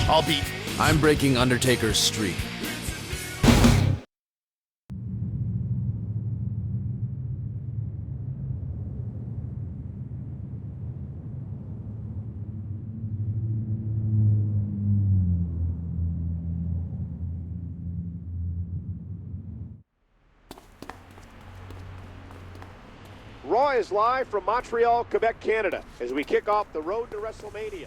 I'll beat. I'm breaking Undertaker's streak. Raw is live from Montreal, Quebec, Canada, as we kick off the road to Wrestlemania.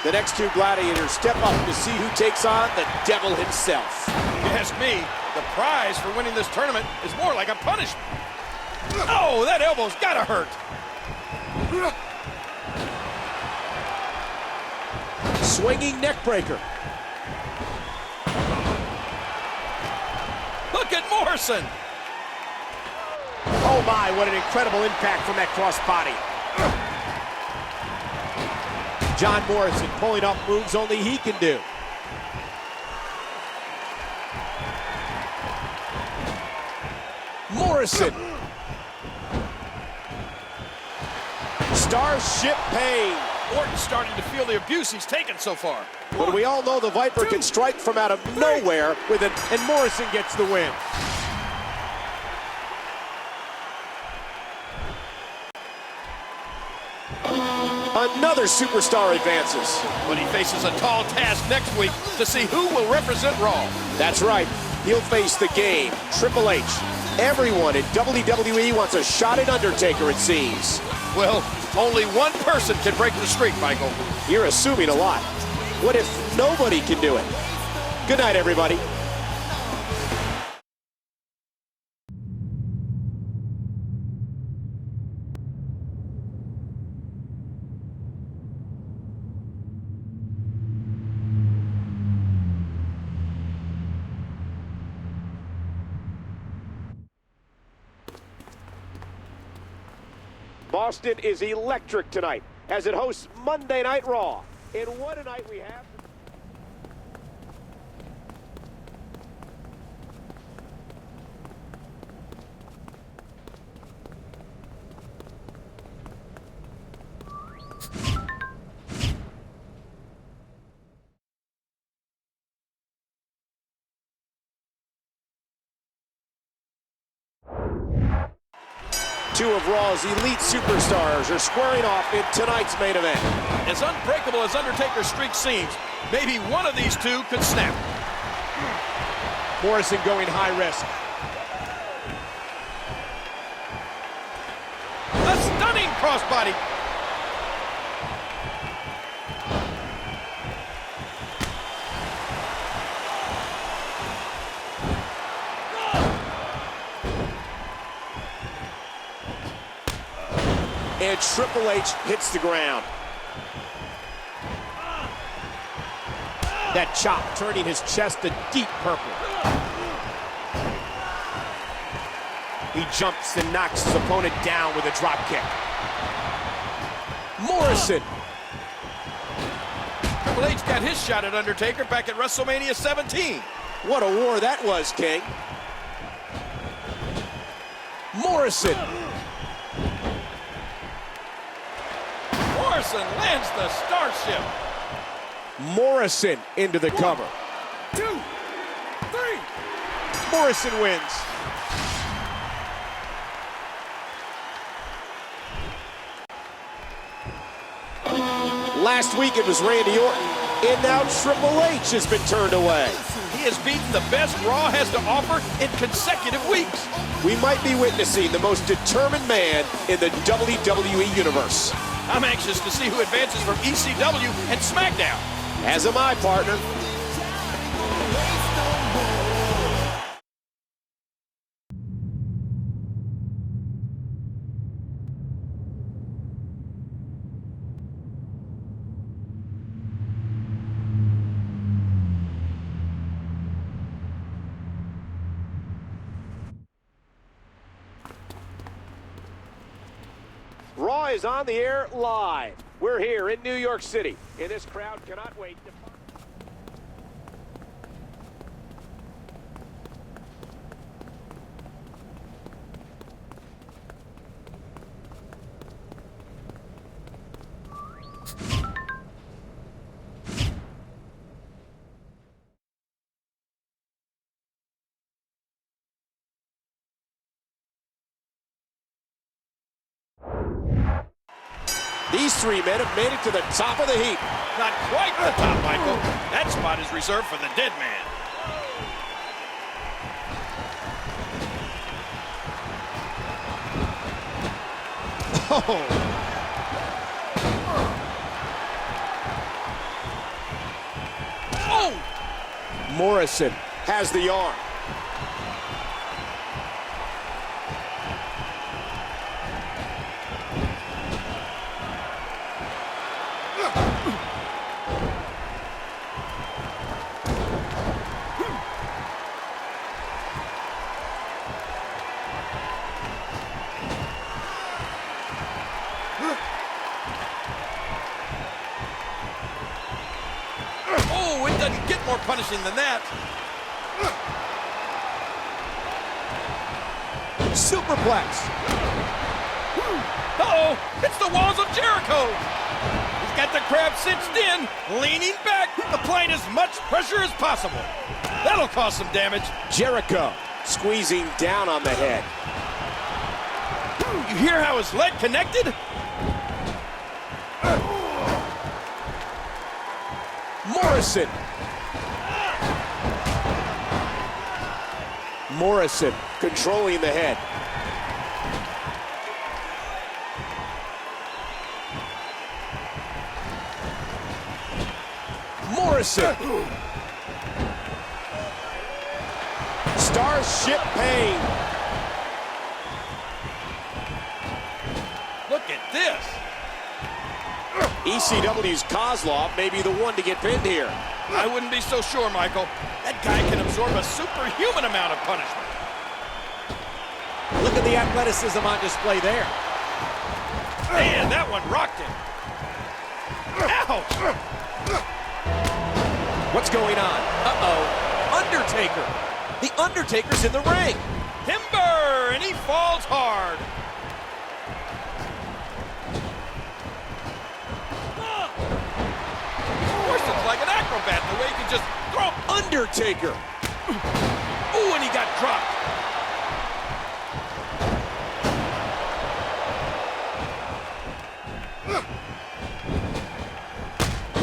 The next two gladiators step up to see who takes on the devil himself. If you ask me, the prize for winning this tournament is more like a punishment. Oh, that elbow's gotta hurt. Swinging neck breaker. Look at Morrison. Oh my, what an incredible impact from that crossbody. John Morrison pulling off moves only he can do. Morrison. Starship pain. Orton's starting to feel the abuse he's taken so far. But we all know the Viper can strike from out of nowhere with an, and Morrison gets the win. Another superstar advances. But he faces a tall task next week to see who will represent Raw. That's right. He'll face the Game, Triple H. Everyone in WWE wants a shot at Undertaker, it seems. Well, only one person can break the streak, Michael. You're assuming a lot. What if nobody can do it? Good night, everybody. Boston is electric tonight as it hosts Monday Night Raw. And what a night we have. Two of Raw's elite superstars are squaring off in tonight's main event. As unbreakable as Undertaker's streak seems, maybe one of these two could snap. Morrison going high risk. A stunning crossbody. And Triple H hits the ground. That chop turning his chest a deep purple. He jumps and knocks his opponent down with a drop kick. Morrison. Triple H got his shot at Undertaker back at Wrestlemania 17. What a war that was, King. Morrison. Morrison lands the Starship. Morrison into the cover. 2, 3. Morrison wins. Last week it was Randy Orton, and now Triple H has been turned away. He has beaten the best Raw has to offer in consecutive weeks. We might be witnessing the most determined man in the WWE Universe. I'm anxious to see who advances from ECW and Smackdown. As am I, partner. is on the air live. We're here in New York City, and this crowd cannot wait to... These three men have made it to the top of the heap. Not quite the top, Michael. That spot is reserved for the dead man. Oh. Oh! Morrison has the arm. Oh, it doesn't get more punishing than that. Superplex. Uh-oh, it's the walls of Jericho. He's got the crab cinched in, leaning back, applying as much pressure as possible. That'll cause some damage. Jericho squeezing down on the head. You hear how his leg connected? Morrison. Morrison controlling the head. Morrison. Starship Pain. Look at this. ECW's Kozlov may be the one to get pinned here. I wouldn't be so sure, Michael. That guy can absorb a superhuman amount of punishment. Look at the athleticism on display there. Man, that one rocked him. Ouch! What's going on? Uh-oh. Undertaker. The Undertaker's in the ring. Timber, and he falls hard. Morson's like an acrobat, the way he can just throw. Undertaker. Ooh, and he got dropped.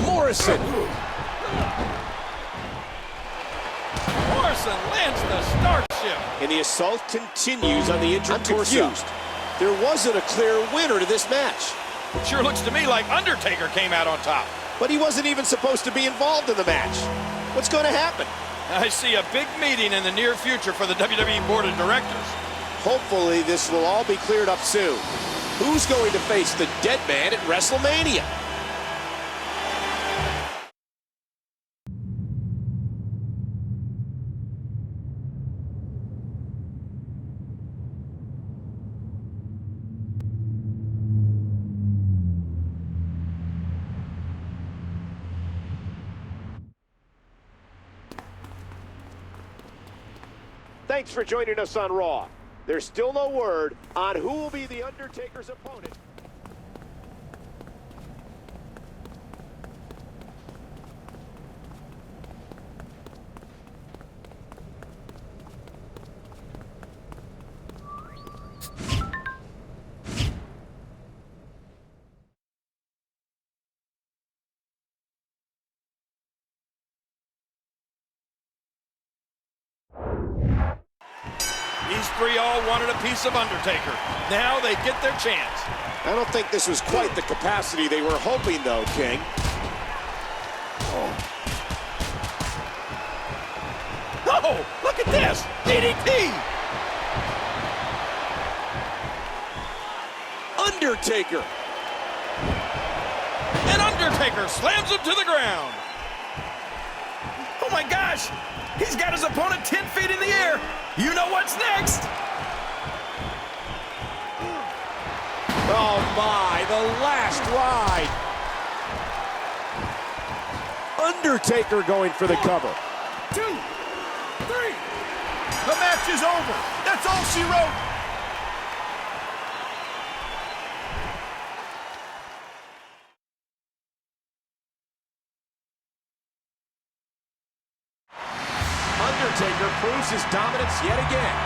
Morrison. Morrison lands the Starship. And the assault continues on the injured torso. There wasn't a clear winner to this match. Sure looks to me like Undertaker came out on top. But he wasn't even supposed to be involved in the match. What's going to happen? I see a big meeting in the near future for the WWE Board of Directors. Hopefully this will all be cleared up soon. Who's going to face the dead man at WrestleMania? Thanks for joining us on Raw. There's still no word on who will be the Undertaker's opponent. These three all wanted a piece of Undertaker. Now they get their chance. I don't think this was quite the capacity they were hoping, though, King. Oh, look at this! DDT! Undertaker! And Undertaker slams him to the ground. Oh my gosh! He's got his opponent 10 feet in the air. You know what's next? Oh my, the last ride. Undertaker going for the cover. 2, 3. The match is over. That's all she wrote. Undertaker proves his dominance yet again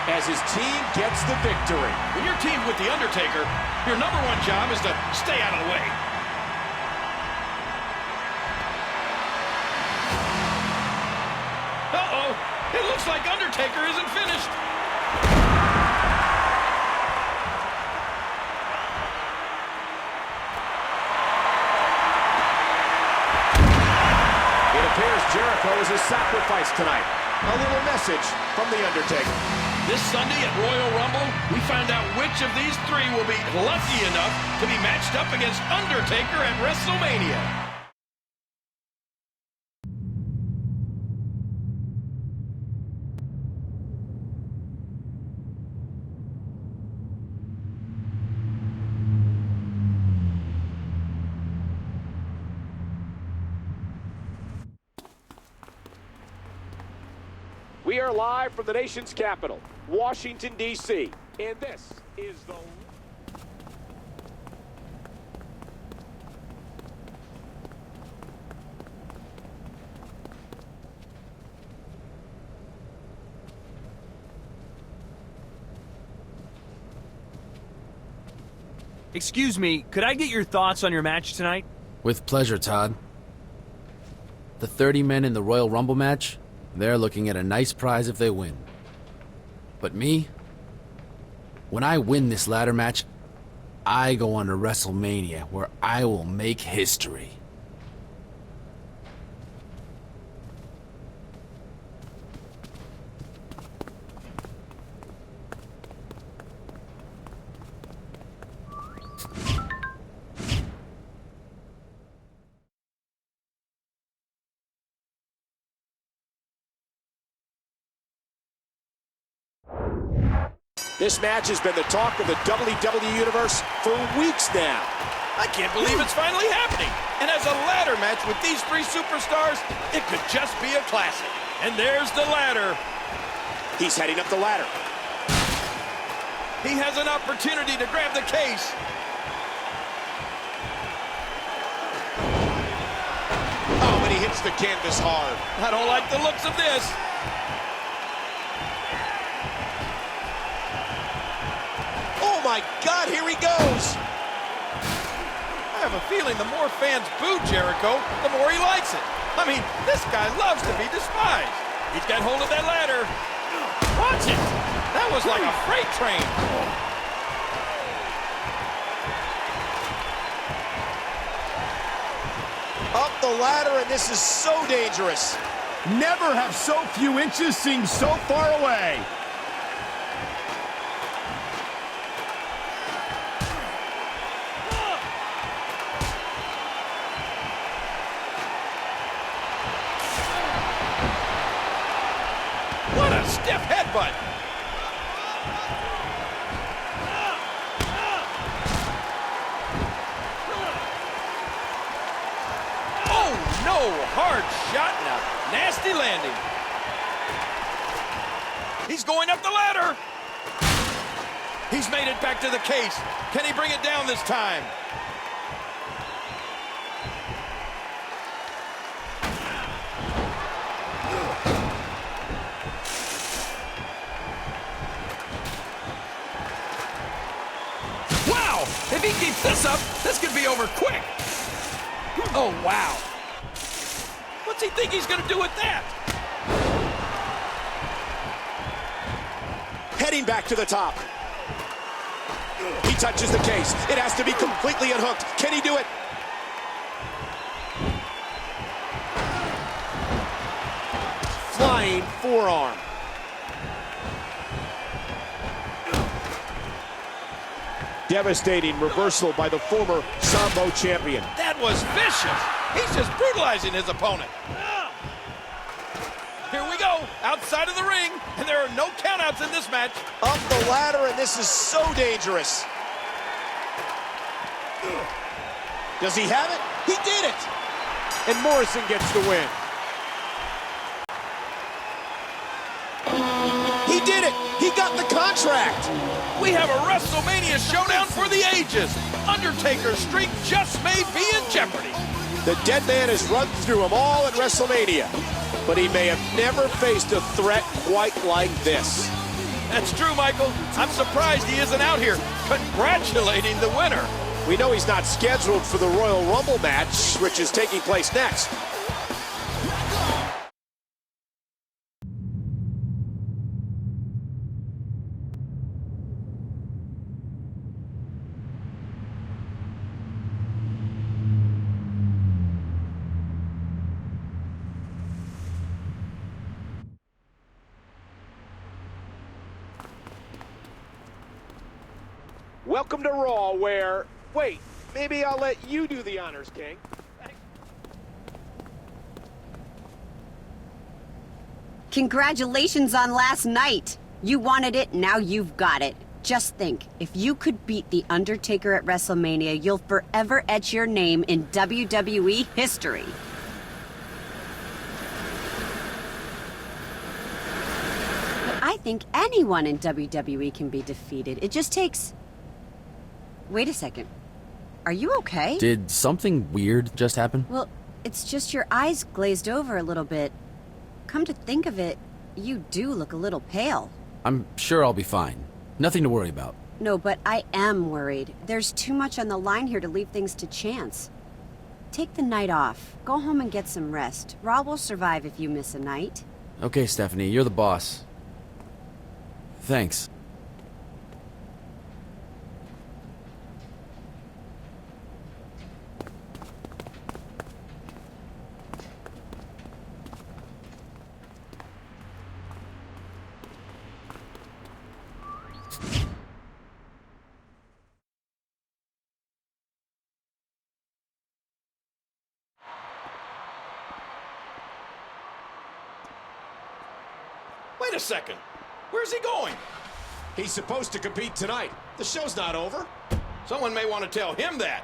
as his team gets the victory. When you're teamed with The Undertaker, your #1 job is to stay out of the way. Uh-oh. It looks like Undertaker isn't finished. It appears Jericho is a sacrifice tonight. A little message from The Undertaker. This Sunday at Royal Rumble, we find out which of these 3 will be lucky enough to be matched up against Undertaker at Wrestlemania. We are live from the nation's capital, Washington, D.C., and this is the... Excuse me, could I get your thoughts on your match tonight? With pleasure, Todd. The 30 men in the Royal Rumble match, they're looking at a nice prize if they win. But me? When I win this ladder match, I go on to WrestleMania, where I will make history. This match has been the talk of the WWE Universe for weeks now. I can't believe it's finally happening. And as a ladder match with these 3 superstars, it could just be a classic. And there's the ladder. He's heading up the ladder. He has an opportunity to grab the case. Oh, and he hits the canvas hard. I don't like the looks of this. Oh my God, here he goes. I have a feeling the more fans boo Jericho, the more he likes it. I mean, this guy loves to be despised. He's got hold of that ladder. Watch it. That was like a freight train. Up the ladder, and this is so dangerous. Never have so few inches seemed so far away. What a stiff headbutt. Oh, no. Hard shot and a nasty landing. He's going up the ladder. He's made it back to the case. Can he bring it down this time? If he keeps this up, this could be over quick. Oh, wow. What's he think he's going to do with that? Heading back to the top. He touches the case. It has to be completely unhooked. Can he do it? Flying forearm. Devastating reversal by the former Sambo champion. That was vicious. He's just brutalizing his opponent. Here we go, outside of the ring, and there are no countouts in this match. Up the ladder, and this is so dangerous. Does he have it? He did it! And Morrison gets the win. He did it! He got the contract! We have a Wrestlemania showdown for the ages. Undertaker's streak just may be in jeopardy. The dead man has run through them all at WrestleMania, but he may have never faced a threat quite like this. That's true, Michael. I'm surprised he isn't out here congratulating the winner. We know he's not scheduled for the Royal Rumble match, which is taking place next. Welcome to Raw, where... Wait, maybe I'll let you do the honors, King. Congratulations on last night. You wanted it, now you've got it. Just think, if you could beat The Undertaker at WrestleMania, you'll forever etch your name in WWE history. But I think anyone in WWE can be defeated. It just takes... Wait a second. Are you okay? Did something weird just happen? Well, it's just your eyes glazed over a little bit. Come to think of it, you do look a little pale. I'm sure I'll be fine. Nothing to worry about. No, but I am worried. There's too much on the line here to leave things to chance. Take the night off. Go home and get some rest. Raw will survive if you miss a night. Okay, Stephanie, you're the boss. Thanks. Wait a second. Where's he going? He's supposed to compete tonight. The show's not over. Someone may want to tell him that.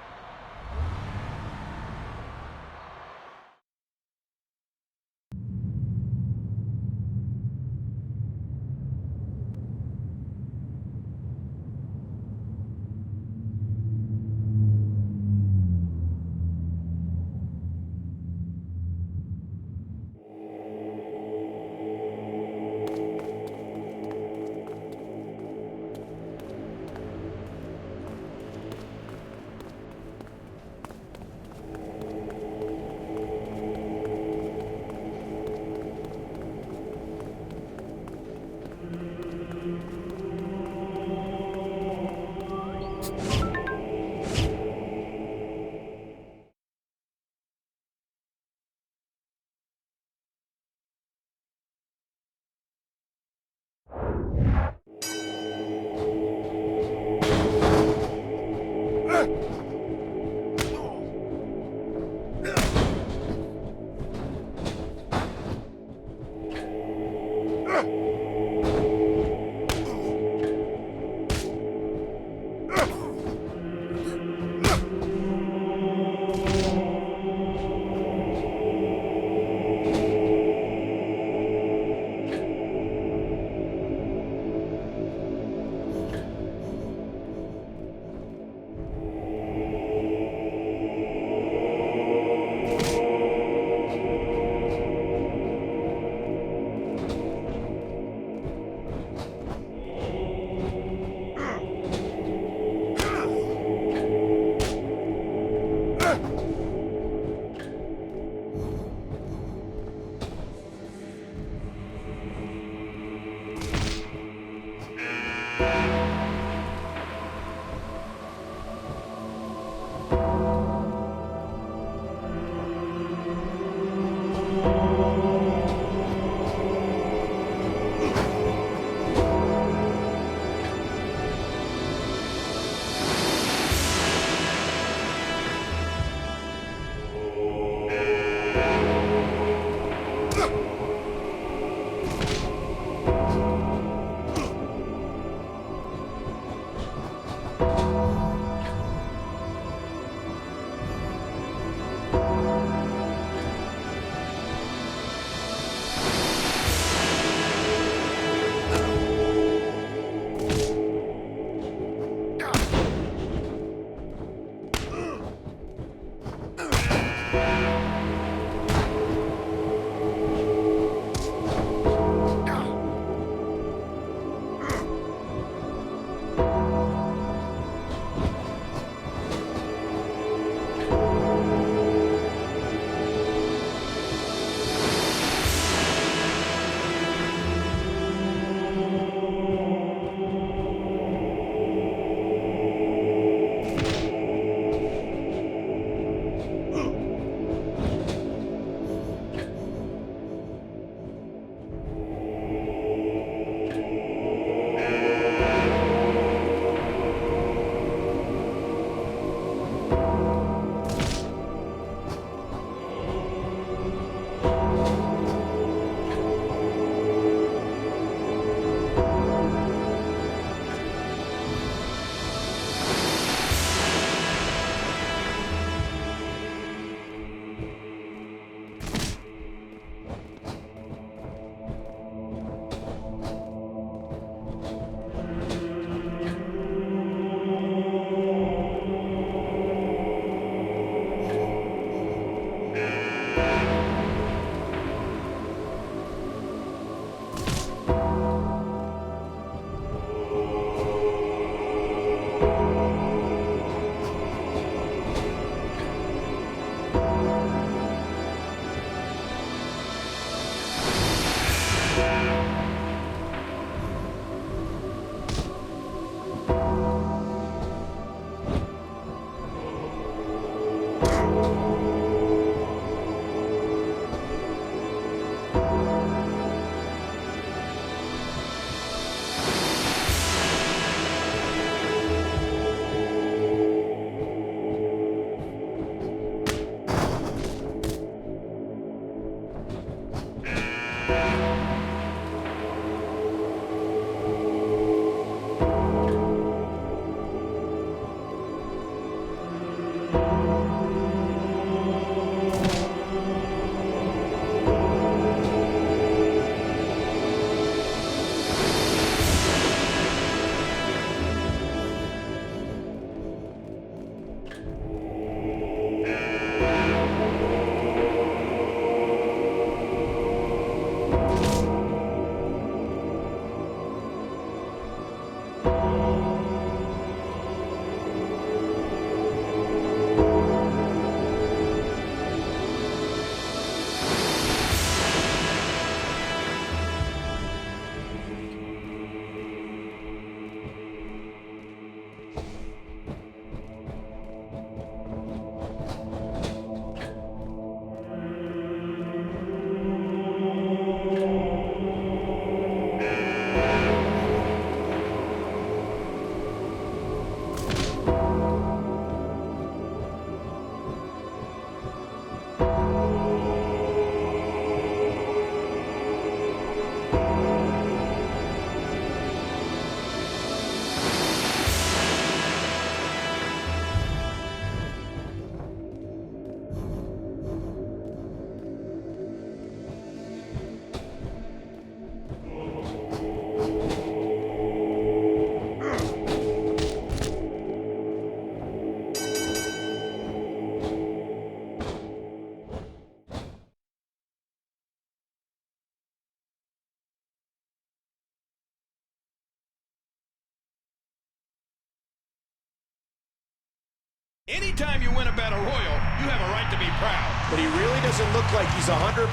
Anytime you win a battle royal, you have a right to be proud. But he really doesn't look like he's 100%.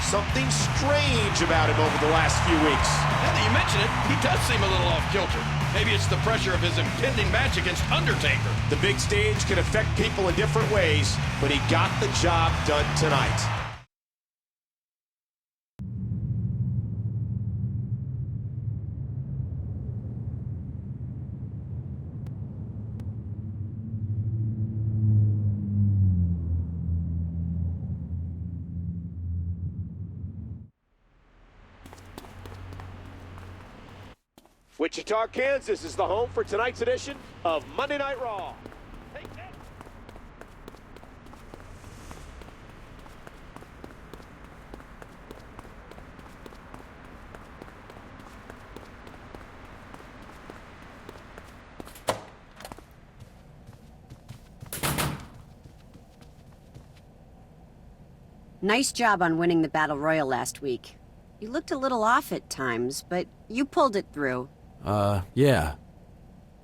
Something strange about him over the last few weeks. Now that you mention it, he does seem a little off-kilter. Maybe it's the pressure of his impending match against Undertaker. The big stage can affect people in different ways, but he got the job done tonight. Wichita, Kansas is the home for tonight's edition of Monday Night Raw. Take that. Nice job on winning the Battle Royal last week. You looked a little off at times, but you pulled it through. Yeah.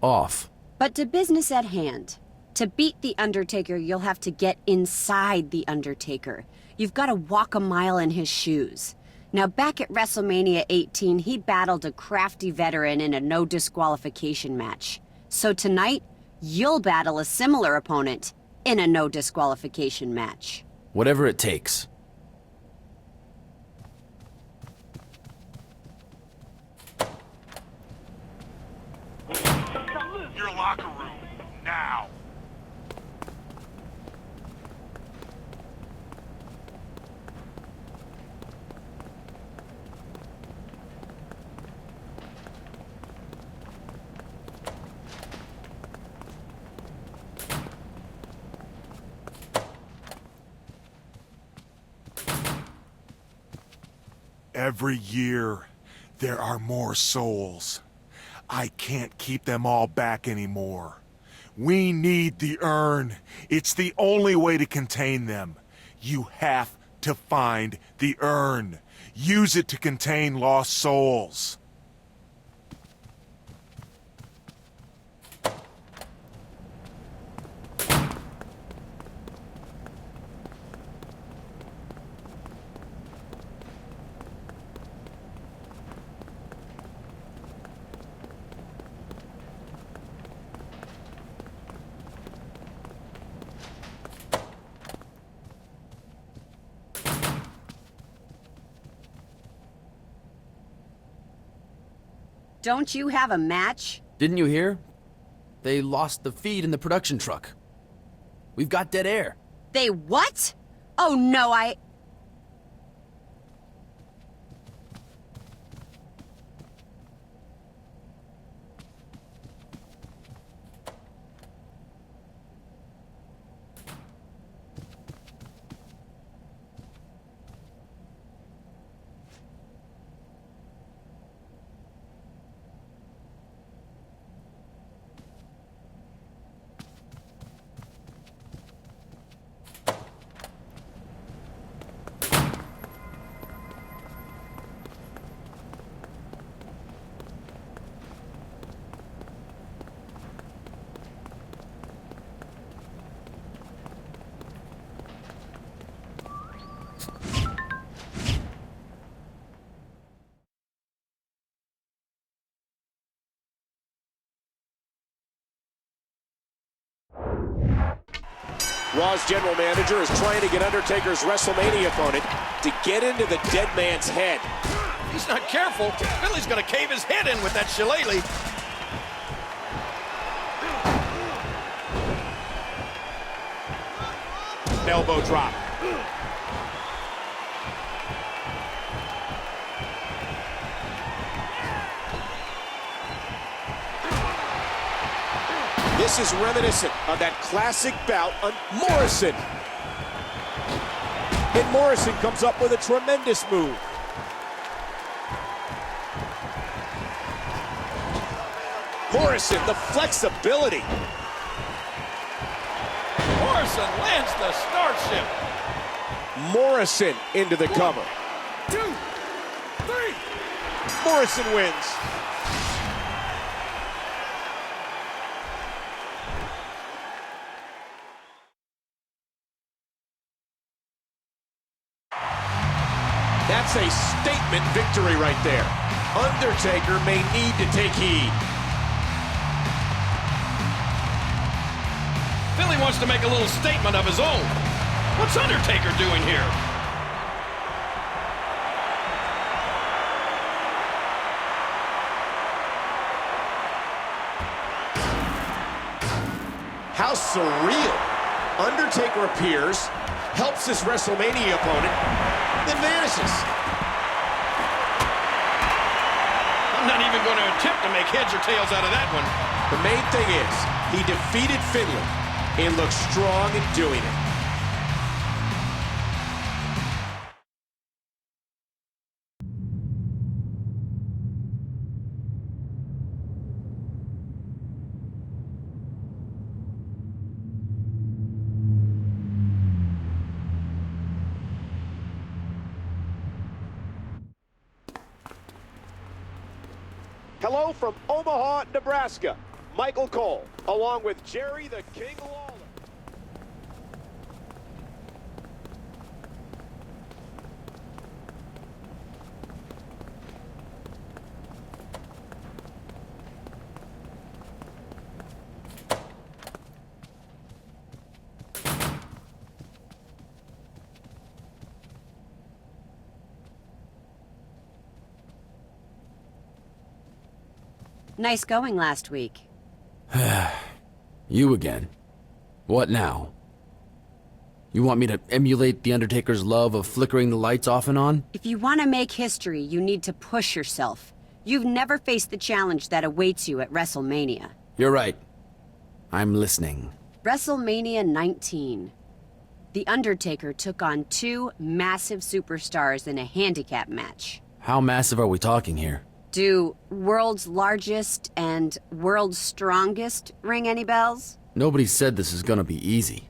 Off. But to business at hand. To beat The Undertaker, you'll have to get inside The Undertaker. You've got to walk a mile in his shoes. Now, back at WrestleMania 18, he battled a crafty veteran in a no disqualification match. So tonight, you'll battle a similar opponent in a no disqualification match. Whatever it takes. Your locker room, now. Every year, there are more souls. I can't keep them all back anymore. We need the urn. It's the only way to contain them. You have to find the urn. Use it to contain lost souls. Don't you have a match? Didn't you hear? They lost the feed in the production truck. We've got dead air. They what? Oh no, Raw's general manager is trying to get Undertaker's WrestleMania opponent to get into the dead man's head. If he's not careful, Billy's going to cave his head in with that shillelagh. Elbow drop. This is reminiscent of that classic bout on Morrison. And Morrison comes up with a tremendous move. Morrison, the flexibility. Morrison lands the starship. Morrison into the cover. 2, 3. Morrison wins. That's a statement victory right there. Undertaker may need to take heed. Philly wants to make a little statement of his own. What's Undertaker doing here? How surreal. Undertaker appears, helps his WrestleMania opponent, then vanishes. I'm not even going to attempt to make heads or tails out of that one. The main thing is, he defeated Finley and looks strong in doing it. Hello from Omaha, Nebraska. Michael Cole, along with Jerry the King Lawler. Nice going last week. You again. What now? You want me to emulate The Undertaker's love of flickering the lights off and on? If you want to make history, you need to push yourself. You've never faced the challenge that awaits you at WrestleMania. You're right. I'm listening. WrestleMania 19. The Undertaker took on two massive superstars in a handicap match. How massive are we talking here? Do world's largest and world's strongest ring any bells? Nobody said this is gonna be easy.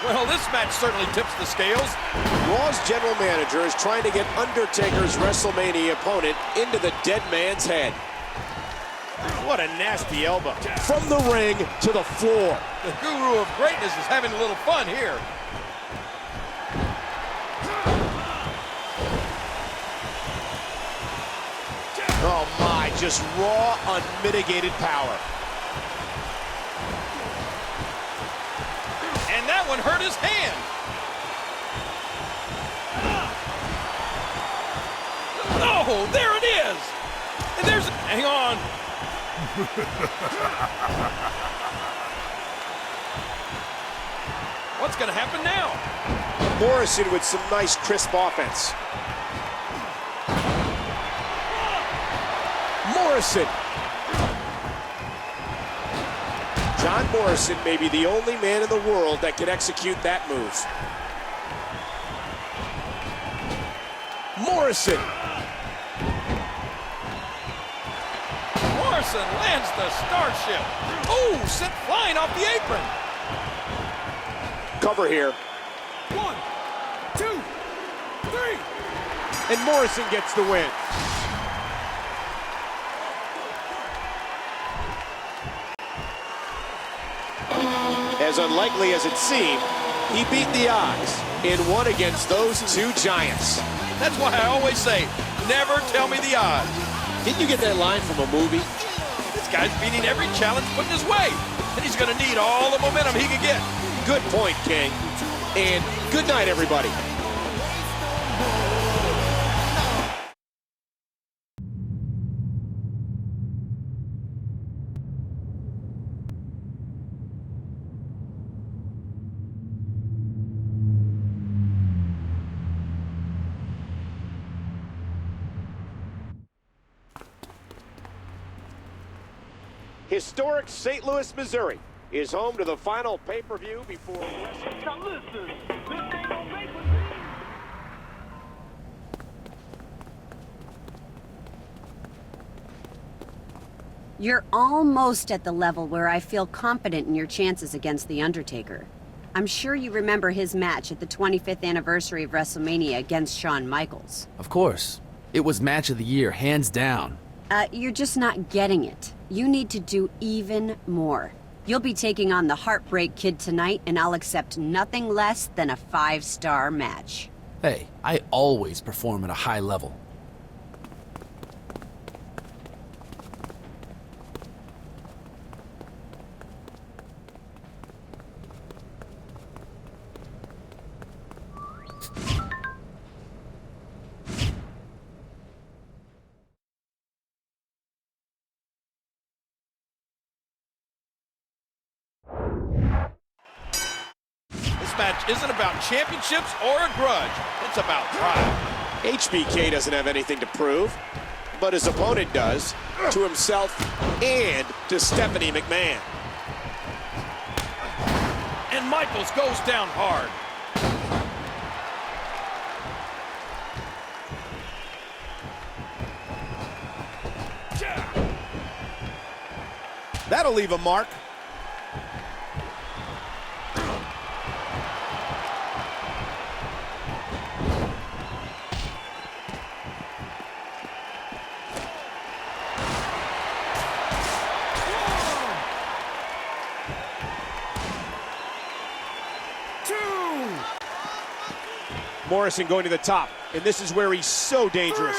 Well, this match certainly tips the scales. Raw's general manager is trying to get Undertaker's WrestleMania opponent into the dead man's head. What a nasty elbow. From the ring to the floor. The guru of greatness is having a little fun here. Oh my, just raw, unmitigated power. And that one hurt his hand. Oh, there it is. And there's, hang on. What's going to happen now? Morrison with some nice crisp offense. Morrison. John Morrison may be the only man in the world that can execute that move. Morrison. Morrison lands the starship. Oh, sent flying off the apron. Cover here. 1, 2, 3. And Morrison gets the win. As unlikely as it seemed, he beat the odds and won against those two giants. That's why I always say, never tell me the odds. Didn't you get that line from a movie? This guy's beating every challenge put in his way, and he's going to need all the momentum he can get. Good point, King. And good night, everybody. Historic St. Louis, Missouri. is home to the final pay-per-view before Wrestlemania. Now listen, this ain't no make-believe. You're almost at the level where I feel confident in your chances against The Undertaker. I'm sure you remember his match at the 25th anniversary of WrestleMania against Shawn Michaels. Of course. It was match of the year, hands down. You're just not getting it. You need to do even more. You'll be taking on the Heartbreak Kid tonight, and I'll accept nothing less than a 5-star match. Hey, I always perform at a high level. This match isn't about championships or a grudge. It's about pride. HBK doesn't have anything to prove, but his opponent does, to himself and to Stephanie McMahon. And Michaels goes down hard. That'll leave a mark. Morrison going to the top, and this is where he's so dangerous.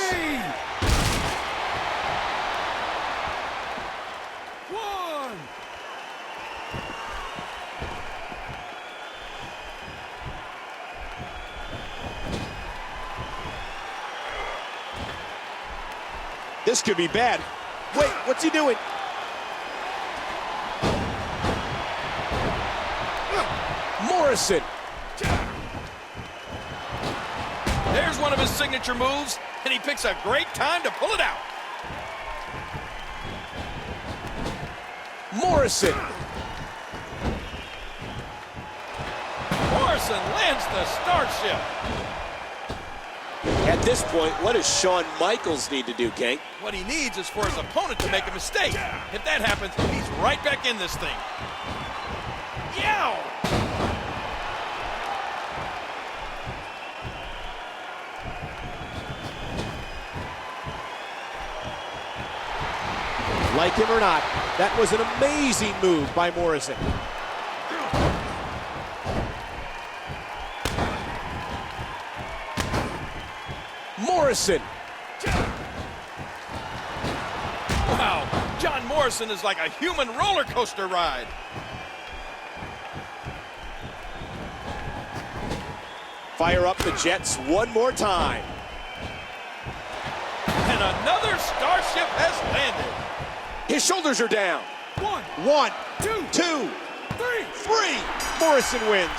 This could be bad. Wait, what's he doing? Morrison. There's one of his signature moves, and he picks a great time to pull it out. Morrison. Morrison lands the Starship. At this point, what does Shawn Michaels need to do, King? What he needs is for his opponent to make a mistake. If that happens, he's right back in this thing. Yow! Like him or not, that was an amazing move by Morrison. Morrison. Wow, John Morrison is like a human roller coaster ride. Fire up the Jets one more time. And another Starship has landed. His shoulders are down. One, two, three. Morrison wins.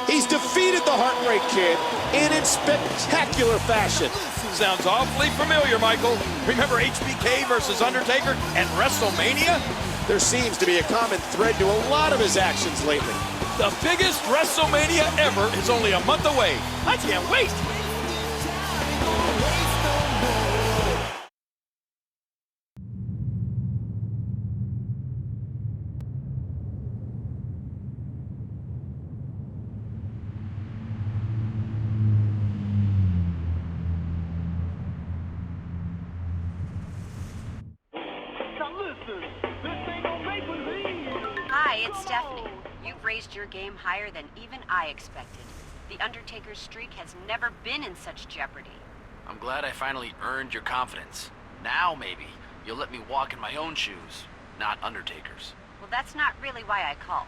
He's defeated the Heartbreak Kid and in spectacular fashion. Sounds awfully familiar, Michael. Remember HBK versus Undertaker at WrestleMania? There seems to be a common thread to a lot of his actions lately. The biggest WrestleMania ever is only a month away. I can't wait. Hi, it's Stephanie. You've raised your game higher than even I expected. The Undertaker's streak has never been in such jeopardy. I'm glad I finally earned your confidence. Now, maybe, you'll let me walk in my own shoes, not Undertaker's. Well, that's not really why I called.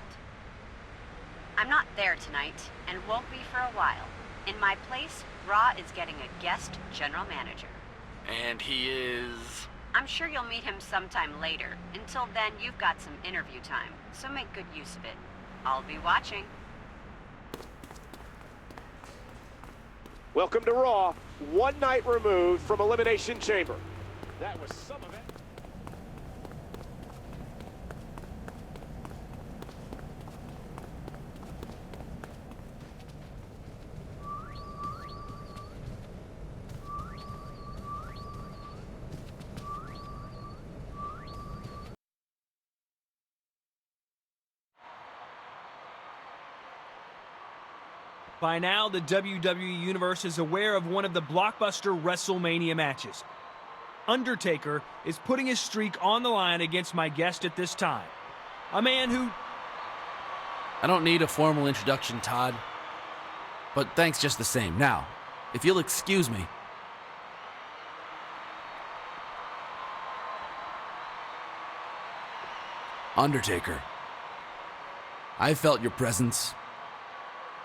I'm not there tonight, and won't be for a while. In my place, Raw is getting a guest general manager. And he is... I'm sure you'll meet him sometime later. Until then, you've got some interview time, so make good use of it. I'll be watching. Welcome to Raw, one night removed from Elimination Chamber. That was some of it. By now, the WWE Universe is aware of one of the blockbuster WrestleMania matches. Undertaker is putting his streak on the line against my guest at this time. A man who... I don't need a formal introduction, Todd. But thanks just the same. Now, if you'll excuse me. Undertaker. I felt your presence.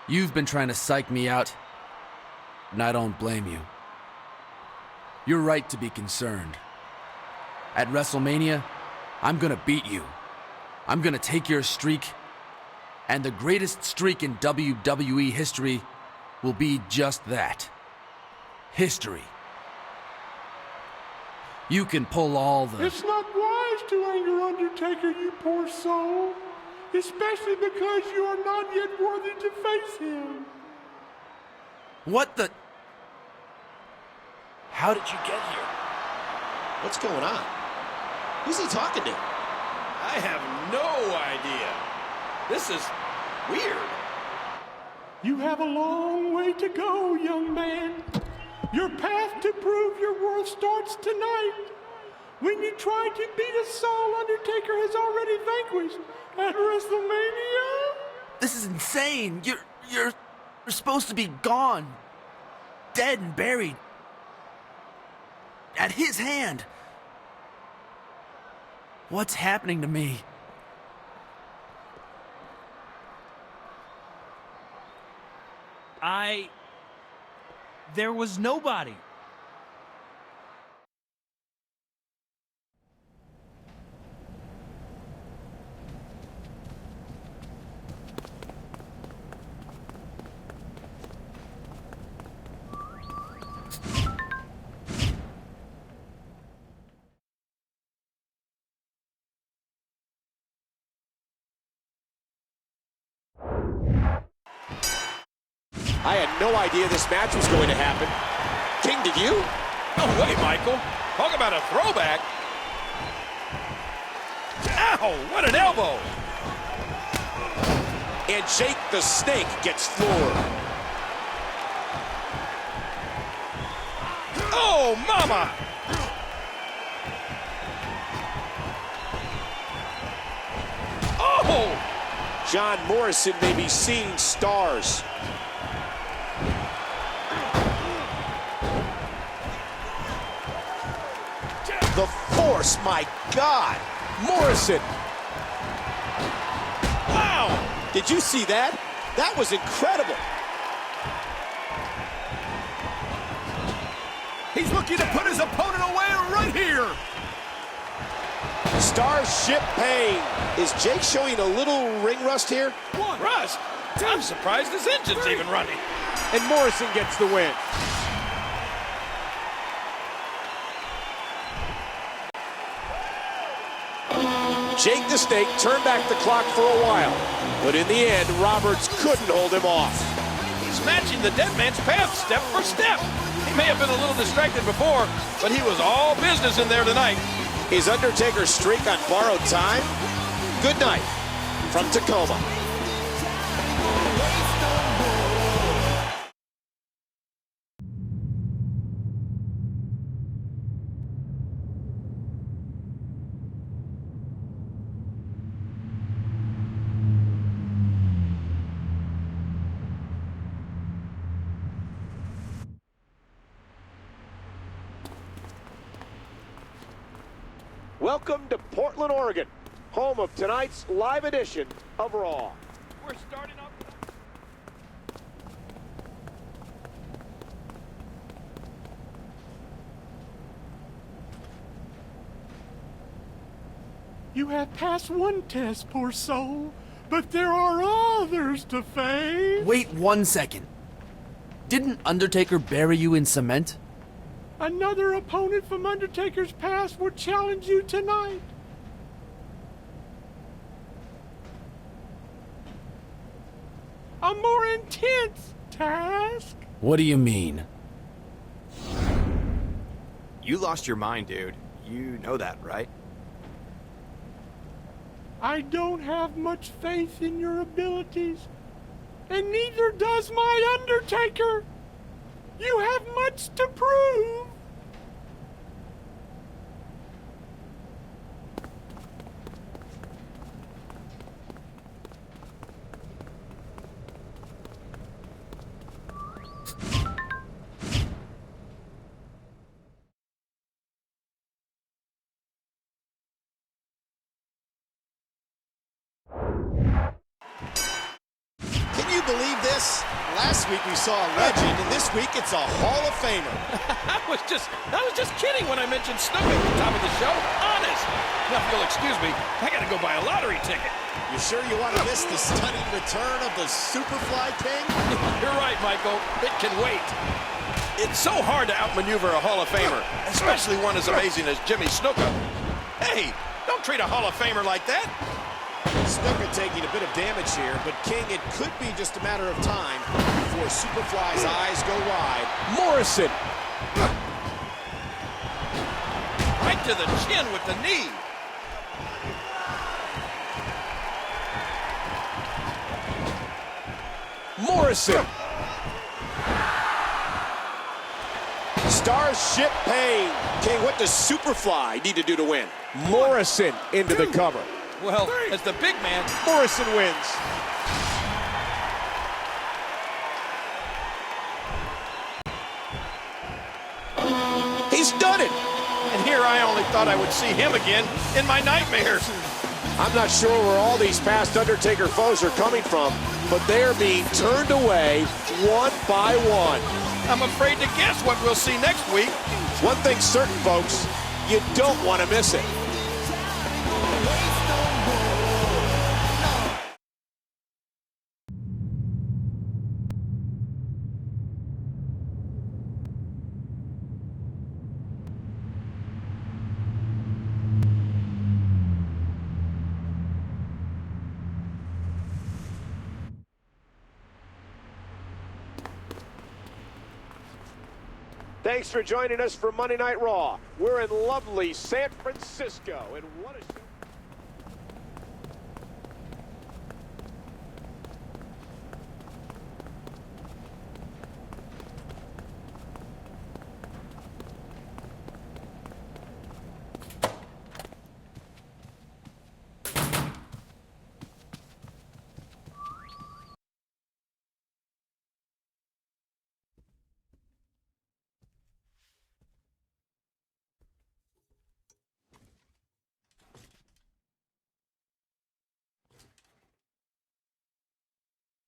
You've been trying to psych me out, and I don't blame you. You're right to be concerned. At WrestleMania, I'm gonna beat you. I'm gonna take your streak, and the greatest streak in WWE history will be just that. History. You can pull all the... It's not wise to anger Undertaker, you poor soul. Especially because you are not yet worthy to face him. What the... How did you get here? What's going on? Who's he talking to? I have no idea. This is weird. You have a long way to go, young man. Your path to prove your worth starts tonight. When you try to beat a soul Undertaker has already vanquished at WrestleMania? This is insane. You're supposed to be gone. Dead and buried. At his hand. What's happening to me? There was nobody. I had no idea this match was going to happen. King, did you? No way, Michael. Talk about a throwback. Ow, what an elbow. And Jake the Snake gets floored. Oh, mama. Oh! John Morrison may be seeing stars. The force, my God! Morrison! Wow! Did you see that? That was incredible! He's looking to put his opponent away right here. Starship Pain. Is Jake showing a little ring rust here? Rust? I'm surprised his engine's even running. And Morrison gets the win. Jake the Snake turned back the clock for a while, but in the end, Roberts couldn't hold him off. He's matching the dead man's path step for step. He may have been a little distracted before, but he was all business in there tonight. Is Undertaker's streak on borrowed time? Good night from Tacoma. Welcome to Portland, Oregon, home of tonight's live edition of Raw. We're starting off. You have passed one test, poor soul, but there are others to face. Wait 1 second. Didn't Undertaker bury you in cement? Another opponent from Undertaker's past will challenge you tonight. A more intense task. What do you mean? You lost your mind, dude. You know that, right? I don't have much faith in your abilities, and neither does my Undertaker. You have much to prove. Can you believe this? Last week we saw a legend, and this week it's a Hall of Famer. I was just kidding when I mentioned Snook at the top of the show. Honest. Now, if you'll excuse me, I gotta go buy a lottery ticket. You sure you want to miss the stunning return of the Superfly King? You're right, Michael. It can wait. It's so hard to outmaneuver a Hall of Famer, especially one as amazing as Jimmy Snuka. Hey, don't treat a Hall of Famer like that. Snuka taking a bit of damage here, but King, it could be just a matter of time before Superfly's eyes go wide. Morrison. Right to the chin with the knee. Morrison. Starship Pain. King, what does Superfly need to do to win? Morrison into the cover. Well, as the big man, Morrison wins. He's done it. and here I only thought I would see him again in my nightmares. I'm not sure where all these past Undertaker foes are coming from, but they're being turned away one by one. I'm afraid to guess what we'll see next week. One thing's certain, folks, you don't want to miss it. Thanks for joining us for Monday Night Raw. We're in lovely San Francisco, and what a show.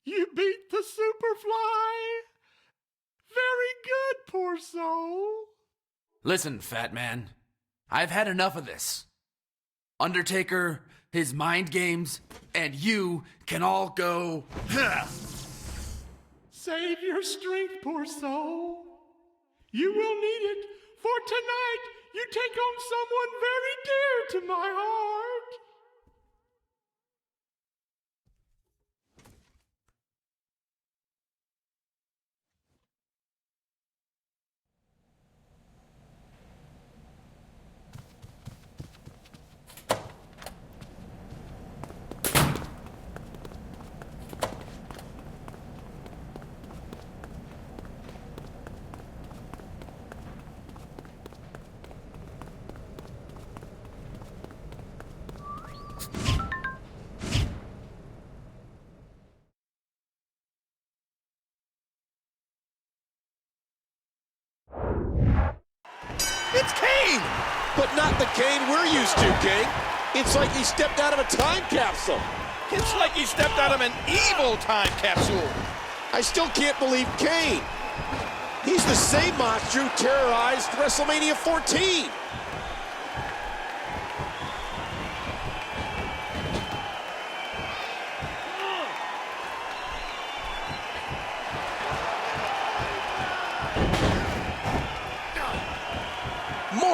You beat the Superfly! Very good, poor soul. Listen, fat man. I've had enough of this. Undertaker, his mind games, and you can all go... Save your strength, poor soul. You will need it, for tonight you take on someone very dear to my heart. It's Kane! But not the Kane we're used to, King. It's like he stepped out of a time capsule. It's like he stepped out of an evil time capsule. I still can't believe Kane. He's the same monster who terrorized WrestleMania 14.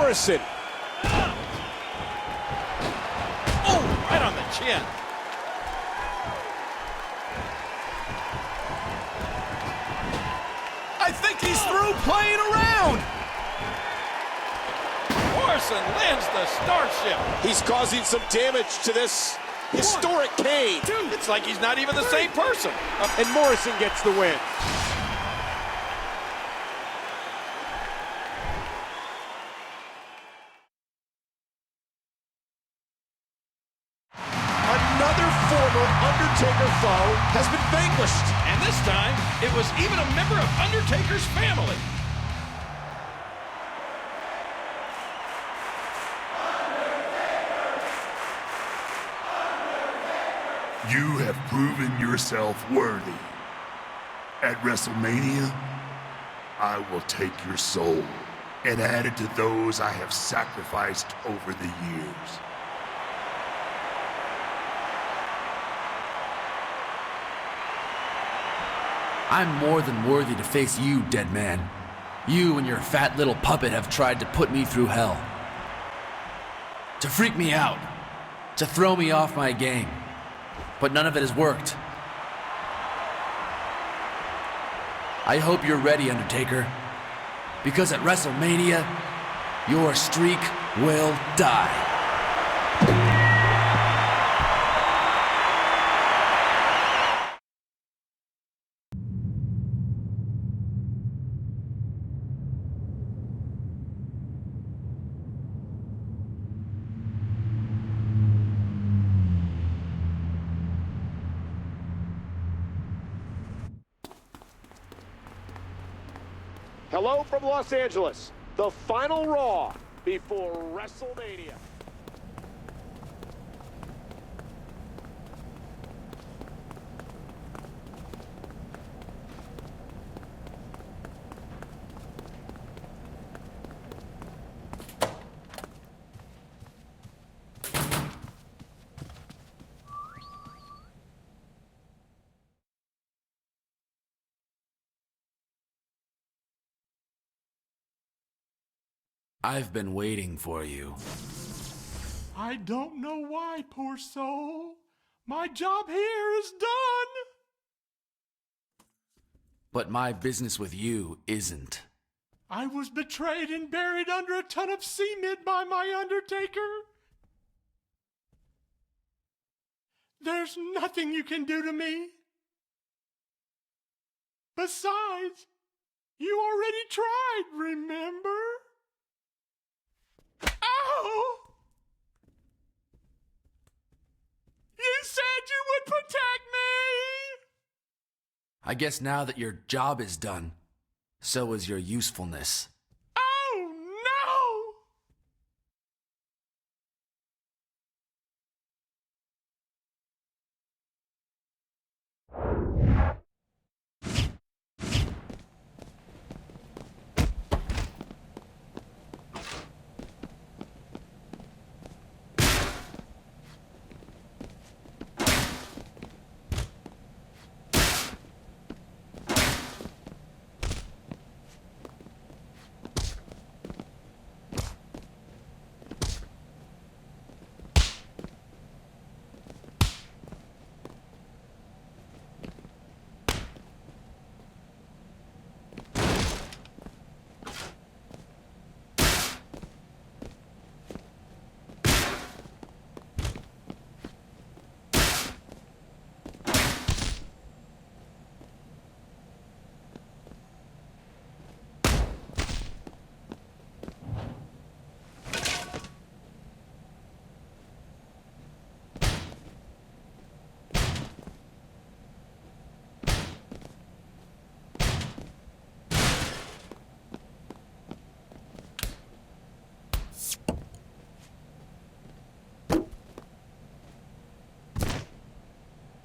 Morrison. Oh, right on the chin. I think he's through playing around. Morrison lands the Starship. He's causing some damage to this historic Kane. It's like he's not even the same person. And Morrison gets the win. Another former Undertaker foe has been vanquished. And this time, it was even a member of Undertaker's family. You have proven yourself worthy. At WrestleMania, I will take your soul and add it to those I have sacrificed over the years. I'm more than worthy to face you, dead man. You and your fat little puppet have tried to put me through hell. To freak me out. To throw me off my game. But none of it has worked. I hope you're ready, Undertaker. Because at WrestleMania, your streak will die. Hello from Los Angeles, the final Raw before WrestleMania. I've been waiting for you. I don't know why, poor soul. My job here is done. But my business with you isn't. I was betrayed and buried under a ton of cement by my Undertaker. There's nothing you can do to me. Besides, you already tried, remember? Ow! You said you would protect me! I guess now that your job is done, so is your usefulness. Oh, no!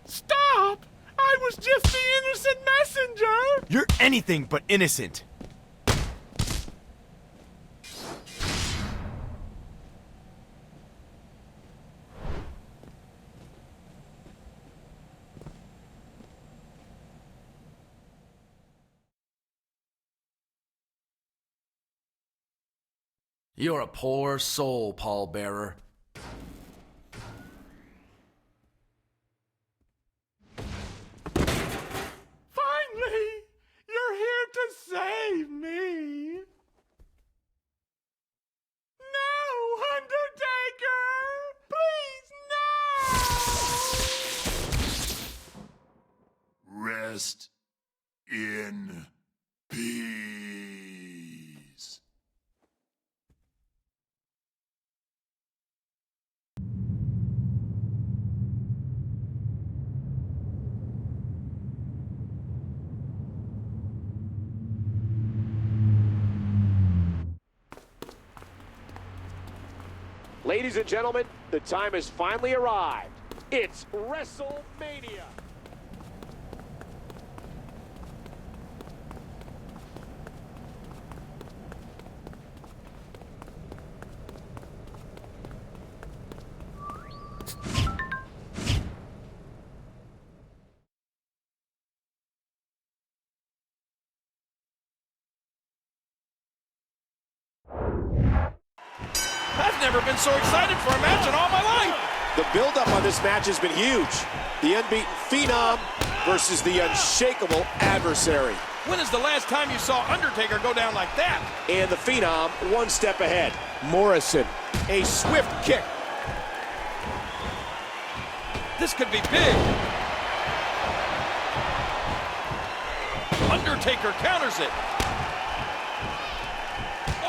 Stop! I was just the innocent messenger! You're anything but innocent. You're a poor soul, pallbearer. Finally, you're here to save me. No, Undertaker! Please, no! Rest in peace. Ladies and gentlemen, the time has finally arrived. It's WrestleMania. I've never been so excited for a match in all my life. The buildup on this match has been huge. The unbeaten Phenom versus the unshakable adversary. When is the last time you saw Undertaker go down like that? And the Phenom one step ahead. Morrison, a swift kick. This could be big. Undertaker counters it.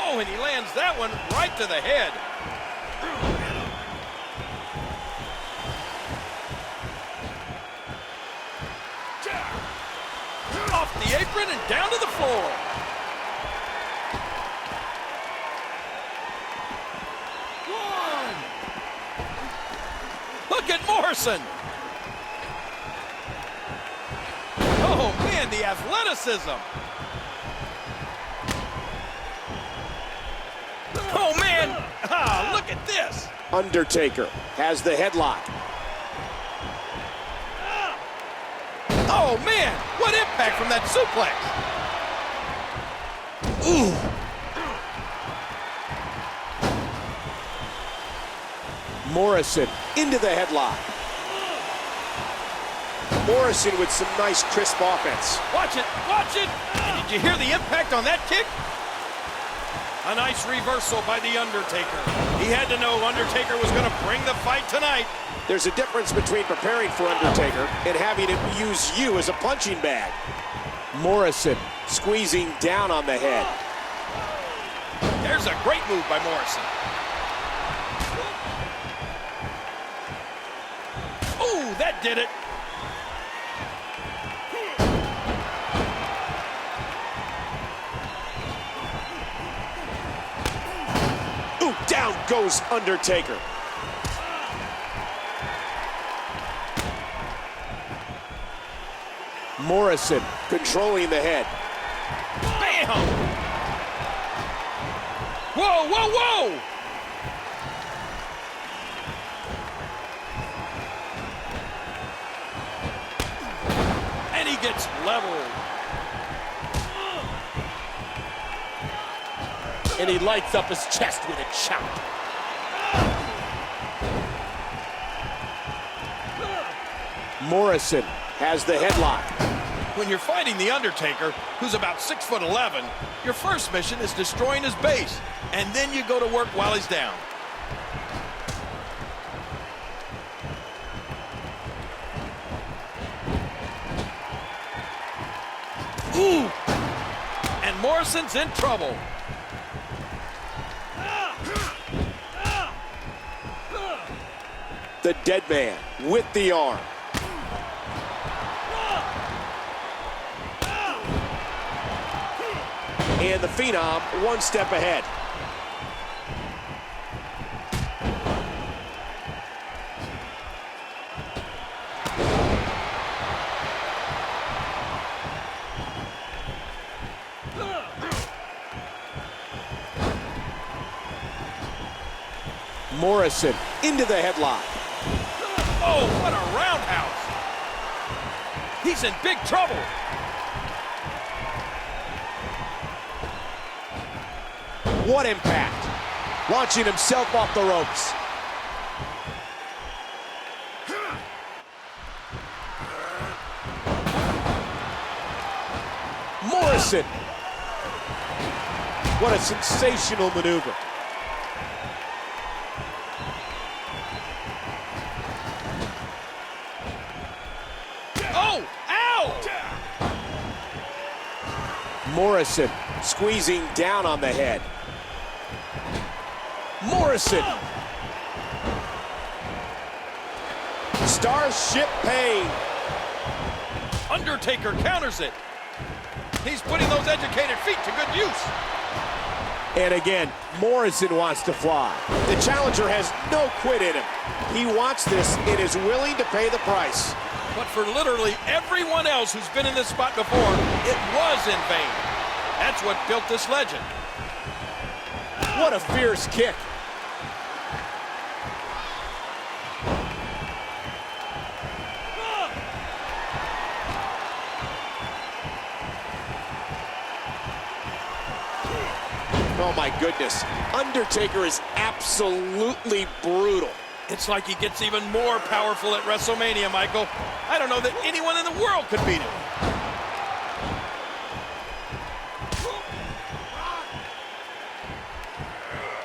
Oh, and he lands that one right to the head. Off the apron and down to the floor. One. Look at Morrison. Oh, man, the athleticism. Oh, man. Ah, look at this. Undertaker has the headlock. Oh, man, what impact from that suplex. Ooh. Morrison into the headlock. Morrison with some nice crisp offense. Watch it, watch it. And did you hear the impact on that kick? A nice reversal by The Undertaker. He had to know Undertaker was going to bring the fight tonight. There's a difference between preparing for Undertaker and having him use you as a punching bag. Morrison squeezing down on the head. There's a great move by Morrison. Ooh, that did it. Ooh, down goes Undertaker. Morrison controlling the head. Bam! Whoa, whoa, whoa! And he gets leveled. And he lights up his chest with a chop. Morrison has the headlock. When you're fighting The Undertaker, who's about 6'11", your first mission is destroying his base, and then you go to work while he's down. Ooh! And Morrison's in trouble. The dead man with the arm. And the Phenom one step ahead. Morrison into the headlock. Oh, what a roundhouse. He's in big trouble. What impact. launching himself off the ropes. Morrison. What a sensational maneuver. Oh, ow! Morrison squeezing down on the head. Morrison. Starship pain. Undertaker counters it. He's putting those educated feet to good use. And again, Morrison wants to fly. The challenger has no quit in him. He wants this and is willing to pay the price. But for literally everyone else who's been in this spot before, it was in vain. That's what built this legend. What a fierce kick. Oh my goodness, Undertaker is absolutely brutal. It's like he gets even more powerful at WrestleMania, Michael. I don't know that anyone in the world could beat him.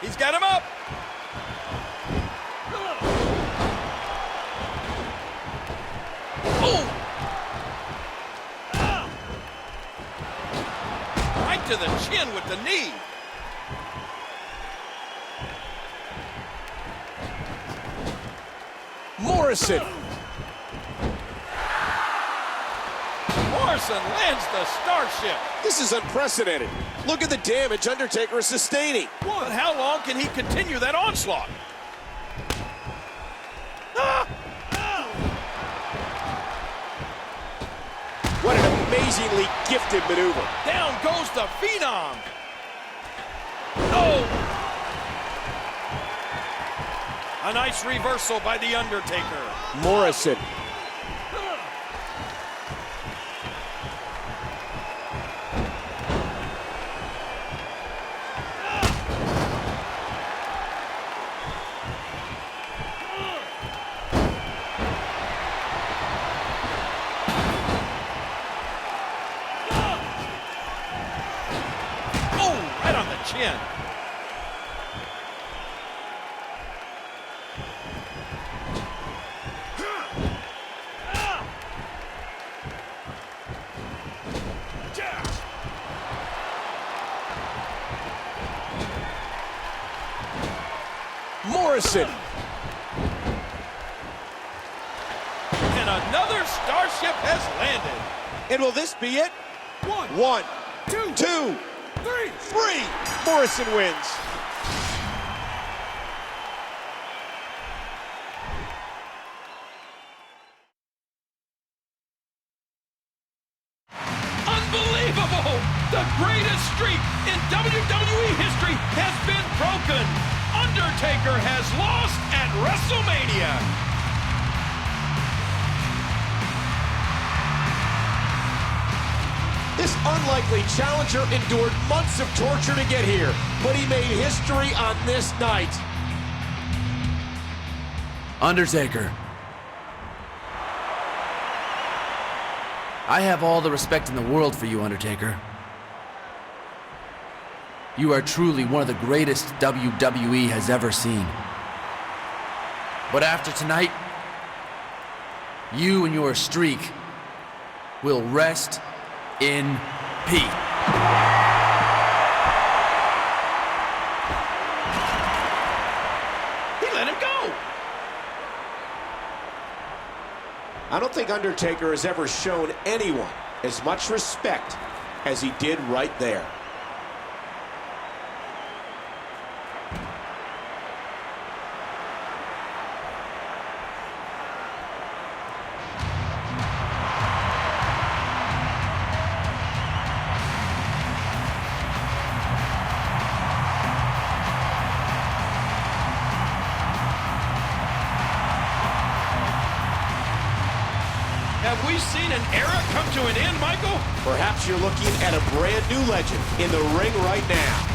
He's got him up. Oh! Right to the chin with the knee. Morrison. Morrison lands the Starship. This is unprecedented. Look at the damage Undertaker is sustaining. But how long can he continue that onslaught? Ah! What an amazingly gifted maneuver. Down goes the Phenom. Oh! A nice reversal by the Undertaker. Morrison. Oh, right on the chin. Morrison. And another Starship has landed. And will this be it? One, two, three. Morrison wins. Unbelievable! The greatest streak in WWE history has been broken. Undertaker has lost at WrestleMania. This unlikely challenger endured months of torture to get here, but he made history on this night. Undertaker. I have all the respect in the world for you, Undertaker. You are truly one of the greatest WWE has ever seen. But after tonight, you and your streak will rest in peace. He let him go. I don't think Undertaker has ever shown anyone as much respect as he did right there. Have we seen an era come to an end, Michael? Perhaps you're looking at a brand new legend in the ring right now.